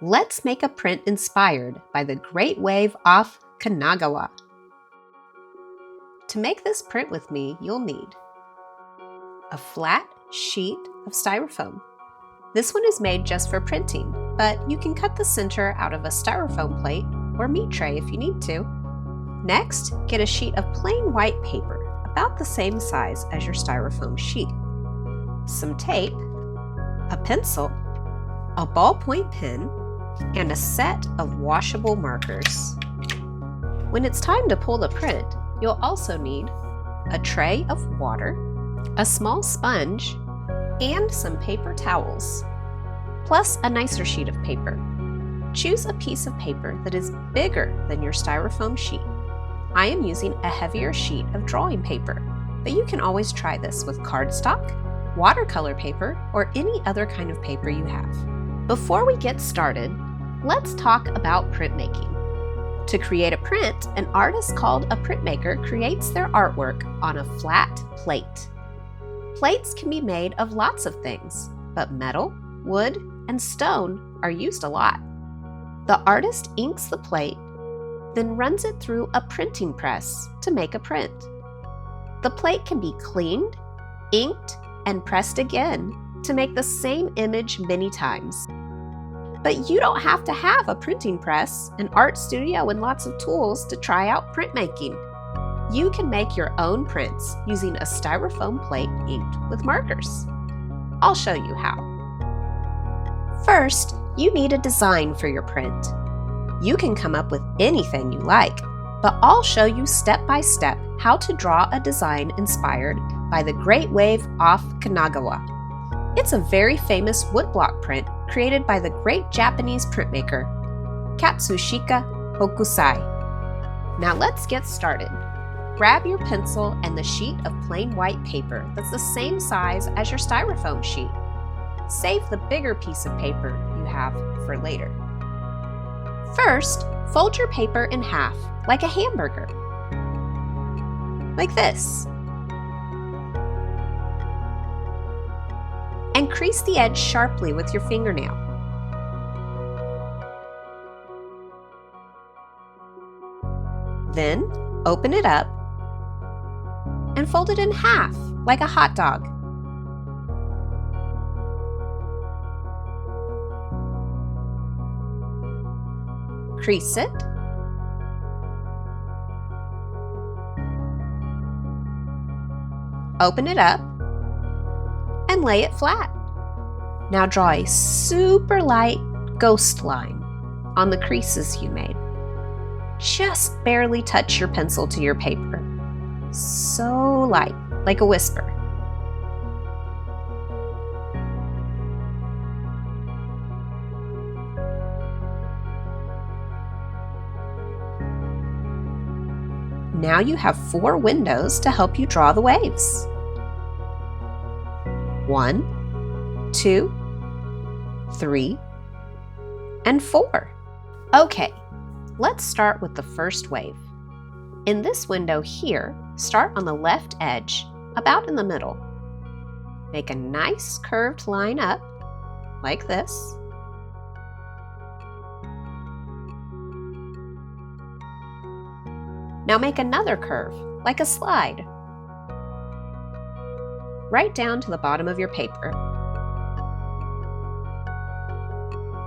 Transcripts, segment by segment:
Let's make a print inspired by the Great Wave Off Kanagawa. To make this print with me, you'll need a flat sheet of Styrofoam. This one is made just for printing, but you can cut the center out of a Styrofoam plate or meat tray if you need to. Next, get a sheet of plain white paper, about the same size as your Styrofoam sheet, some tape, a pencil, a ballpoint pen, and a set of washable markers. When it's time to pull the print, you'll also need a tray of water, a small sponge, and some paper towels, plus a nicer sheet of paper. Choose a piece of paper that is bigger than your Styrofoam sheet. I am using a heavier sheet of drawing paper, but you can always try this with cardstock, watercolor paper, or any other kind of paper you have. Before we get started, let's talk about printmaking. To create a print, an artist called a printmaker creates their artwork on a flat plate. Plates can be made of lots of things, but metal, wood, and stone are used a lot. The artist inks the plate, then runs it through a printing press to make a print. The plate can be cleaned, inked, and pressed again to make the same image many times. But you don't have to have a printing press, an art studio, and lots of tools to try out printmaking. You can make your own prints using a Styrofoam plate inked with markers. I'll show you how. First, you need a design for your print. You can come up with anything you like, but I'll show you step by step how to draw a design inspired by the Great Wave Off Kanagawa. It's a very famous woodblock print created by the great Japanese printmaker, Katsushika Hokusai. Now let's get started. Grab your pencil and the sheet of plain white paper that's the same size as your Styrofoam sheet. Save the bigger piece of paper you have for later. First, fold your paper in half like a hamburger, like this. And crease the edge sharply with your fingernail. Then, open it up and fold it in half like a hot dog. Crease it. Open it up and lay it flat. Now draw a super light ghost line on the creases you made. Just barely touch your pencil to your paper. So light, like a whisper. Now you have 4 windows to help you draw the waves. 1, 2, 3, and 4. Okay, let's start with the first wave. In this window here, start on the left edge, about in the middle. Make a nice curved line up, like this. Now make another curve, like a slide, right down to the bottom of your paper.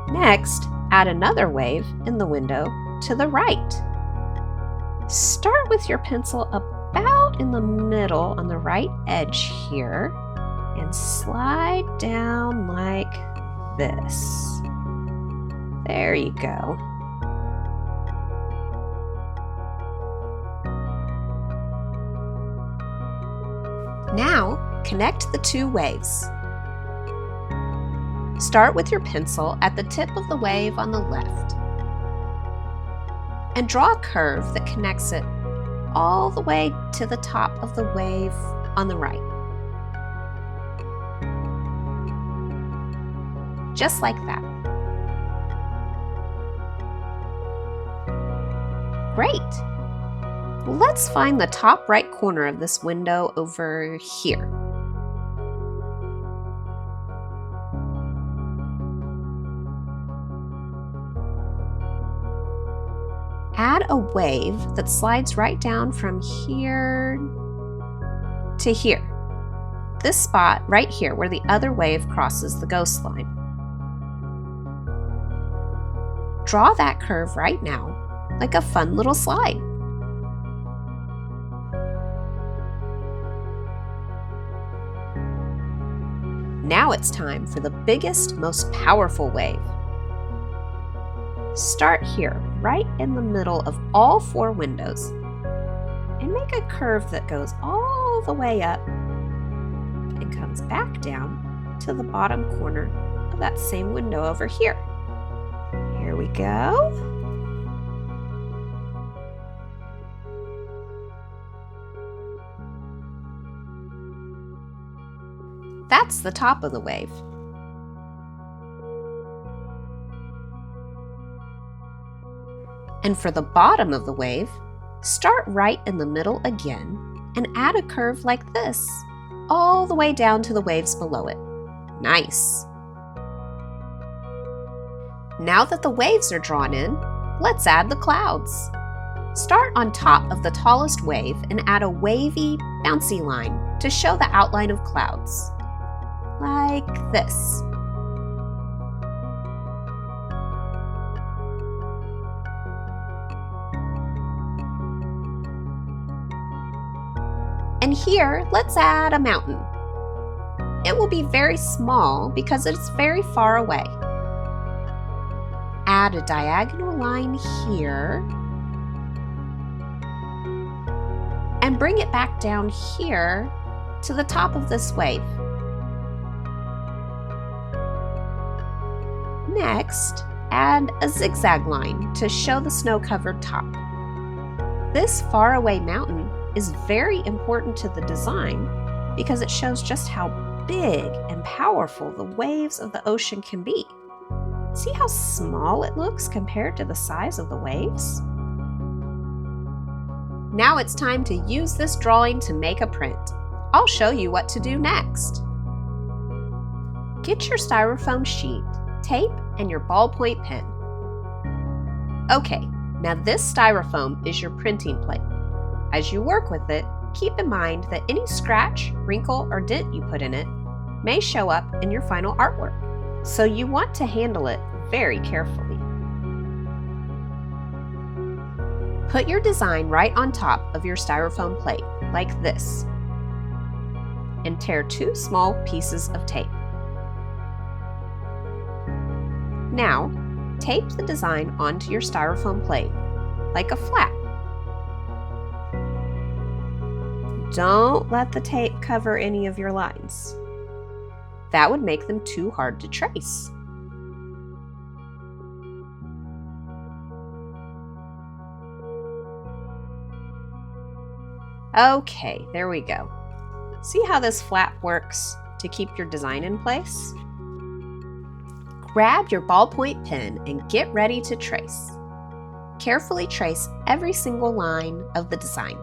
Next, add another wave in the window to the right. Start with your pencil about in the middle on the right edge here and slide down like this. There you go. Now, connect the 2 waves. Start with your pencil at the tip of the wave on the left and draw a curve that connects it all the way to the top of the wave on the right. Just like that. Great! Let's find the top right corner of this window over here. add a wave that slides right down from here to here. This spot right here where the other wave crosses the ghost line. Draw that curve right now, like a fun little slide. Now it's time for the biggest, most powerful wave. Start here, right in the middle of all 4 windows, and make a curve that goes all the way up and comes back down to the bottom corner of that same window over here. Here we go. That's the top of the wave. And for the bottom of the wave, start right in the middle again and add a curve like this, all the way down to the waves below it. Nice! Now that the waves are drawn in, let's add the clouds. Start on top of the tallest wave and add a wavy, bouncy line to show the outline of clouds. Like this. And here, let's add a mountain. It will be very small because it's very far away. Add a diagonal line here and bring it back down here to the top of this wave. Next, add a zigzag line to show the snow-covered top. This faraway mountain is very important to the design because it shows just how big and powerful the waves of the ocean can be. See how small it looks compared to the size of the waves? Now it's time to use this drawing to make a print. I'll show you what to do next. Get your styrofoam sheet, tape, and your ballpoint pen. Okay, now this styrofoam is your printing plate. As you work with it, keep in mind that any scratch, wrinkle, or dent you put in it may show up in your final artwork, so you want to handle it very carefully. Put your design right on top of your styrofoam plate, like this, and tear 2 small pieces of tape. Now, tape the design onto your styrofoam plate, like a flat. Don't let the tape cover any of your lines. That would make them too hard to trace. Okay, there we go. See how this flap works to keep your design in place? Grab your ballpoint pen and get ready to trace. Carefully trace every single line of the design.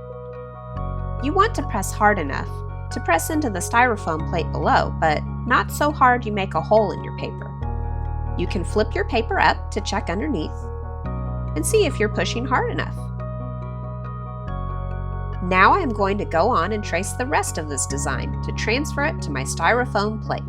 You want to press hard enough to press into the styrofoam plate below, but not so hard you make a hole in your paper. You can flip your paper up to check underneath and see if you're pushing hard enough. Now I am going to go on and trace the rest of this design to transfer it to my styrofoam plate.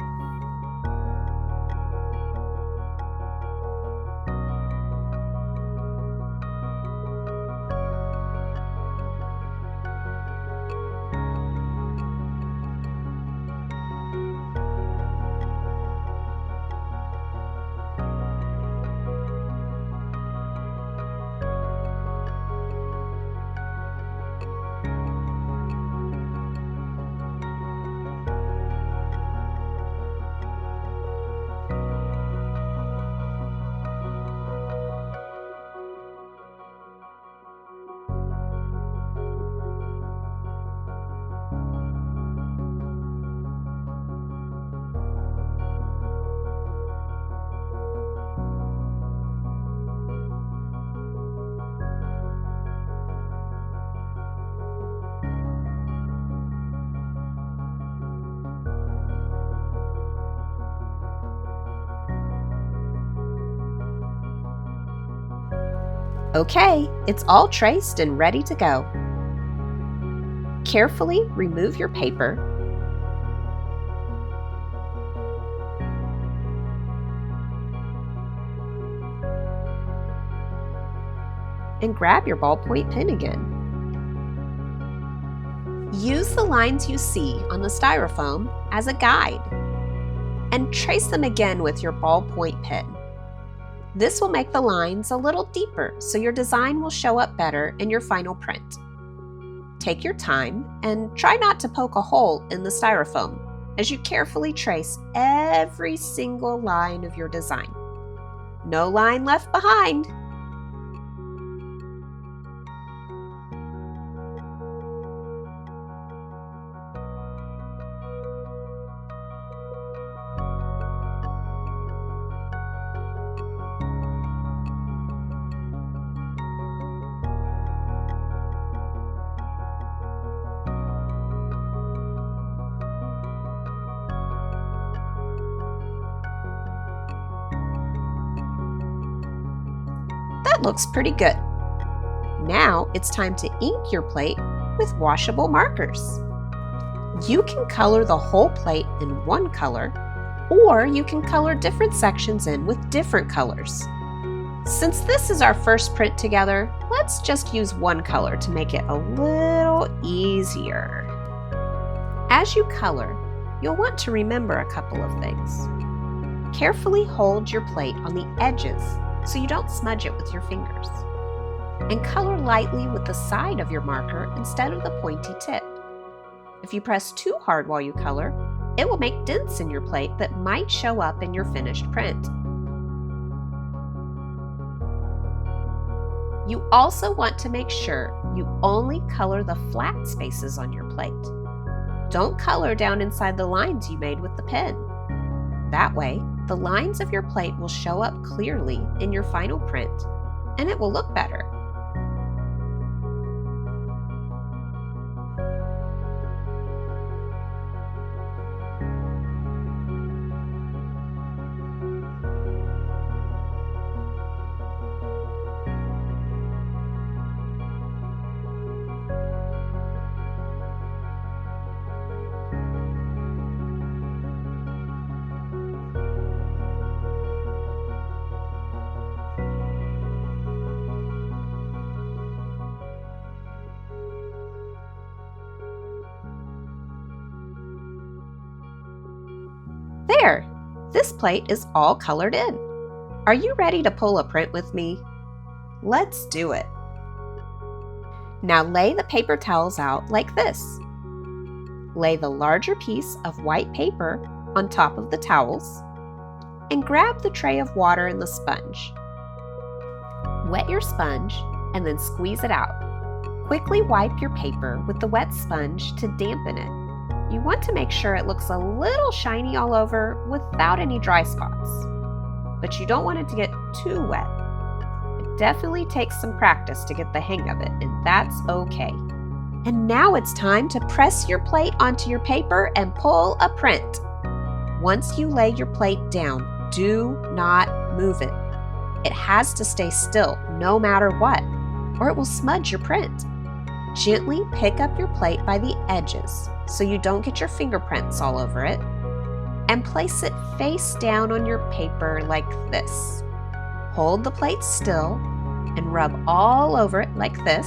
Okay, it's all traced and ready to go. Carefully remove your paper and grab your ballpoint pen again. Use the lines you see on the styrofoam as a guide and trace them again with your ballpoint pen. This will make the lines a little deeper so your design will show up better in your final print. Take your time and try not to poke a hole in the styrofoam as you carefully trace every single line of your design. No line left behind. That looks pretty good. Now it's time to ink your plate with washable markers. You can color the whole plate in one color, or you can color different sections in with different colors. Since this is our first print together, let's just use one color to make it a little easier. As you color, you'll want to remember a couple of things. Carefully hold your plate on the edges so you don't smudge it with your fingers. And color lightly with the side of your marker instead of the pointy tip. If you press too hard while you color, it will make dents in your plate that might show up in your finished print. You also want to make sure you only color the flat spaces on your plate. Don't color down inside the lines you made with the pen. That way, the lines of your plate will show up clearly in your final print, and it will look better. There! This plate is all colored in. Are you ready to pull a print with me? Let's do it. Now lay the paper towels out like this. Lay the larger piece of white paper on top of the towels and grab the tray of water and the sponge. Wet your sponge and then squeeze it out. Quickly wipe your paper with the wet sponge to dampen it. You want to make sure it looks a little shiny all over without any dry spots. But you don't want it to get too wet. It definitely takes some practice to get the hang of it, and that's okay. And now it's time to press your plate onto your paper and pull a print. Once you lay your plate down, do not move it. It has to stay still no matter what, or it will smudge your print. Gently pick up your plate by the edges so you don't get your fingerprints all over it, and place it face down on your paper like this. Hold the plate still and rub all over it like this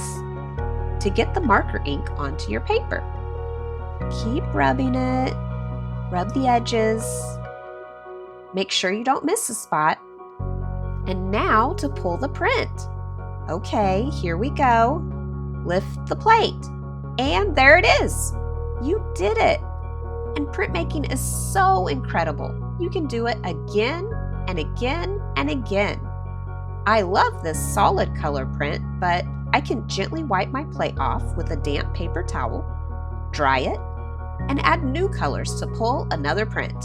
to get the marker ink onto your paper. Keep rubbing it, rub the edges, make sure you don't miss a spot. And now to pull the print. Okay, here we go. Lift the plate, and there it is. You did it. And printmaking is so incredible. You can do it again and again and again. I love this solid color print, but I can gently wipe my plate off with a damp paper towel, dry it, and add new colors to pull another print.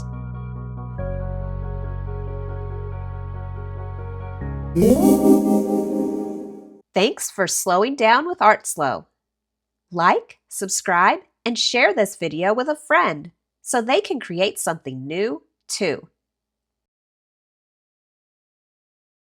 Thanks for slowing down with artsLowe. Like, subscribe, and share this video with a friend so they can create something new too.